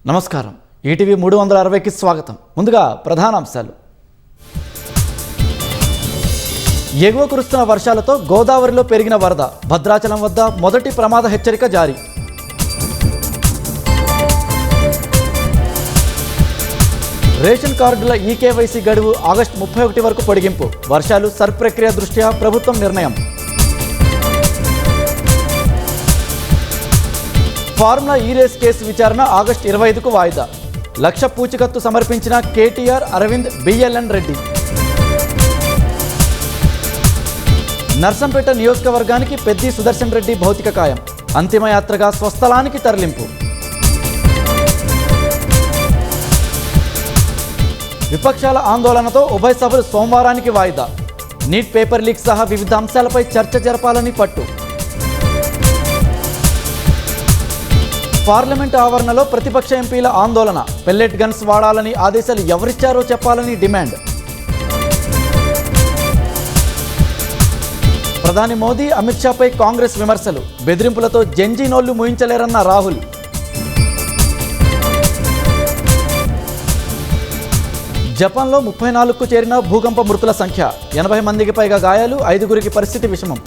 నమస్కారం. ఈటీవీ 360కి స్వాగతం. ముందుగా ప్రధానాంశాలు. ఎగువ కురుస్తున్న వర్షాలతో గోదావరిలో పెరిగిన వరద. భద్రాచలం వద్ద మొదటి ప్రమాద హెచ్చరిక జారీ. రేషన్ కార్డుల ఈకేవైసీ గడువు ఆగస్టు 31 వరకు పొడిగింపు. వర్షాలు సర్ ప్రక్రియ దృష్ట్యా ప్రభుత్వం నిర్ణయం. ఫార్ములా ఈ రేస్ కేసు విచారణ ఆగస్టు 25కు వాయిదా. 1,00,000 పూచికత్తు సమర్పించిన కేటీఆర్, అరవింద్, బిఎల్ఎన్ రెడ్డి. నర్సంపేట నియోజకవర్గానికి పెద్ది సుదర్శన్ రెడ్డి భౌతిక కాయం. అంతిమయాత్రగా స్వస్థలానికి తరలింపు. విపక్షాల ఆందోళనతో ఉభయ సభలు సోమవారానికి వాయిదా. నీట్ పేపర్ లీక్ సహా వివిధ అంశాలపై చర్చ జరపాలని పట్టు. పార్లమెంట్ ఆవరణలో ప్రతిపక్ష ఎంపీల ఆందోళన. పెల్లెట్ గన్స్ వాడాలని ఆదేశాలు ఎవరిచ్చారో చెప్పాలని డిమాండ్. ప్రధాని మోదీ, అమిత్ షాపై కాంగ్రెస్ విమర్శలు. బెదిరింపులతో జంజీ నోళ్లు మూయించలేరన్న రాహుల్. జపాన్లో 34కు చేరిన భూకంప మృతుల సంఖ్య. 80 మందికి పైగా గాయాలు, 5గురికి పరిస్థితి విషమం.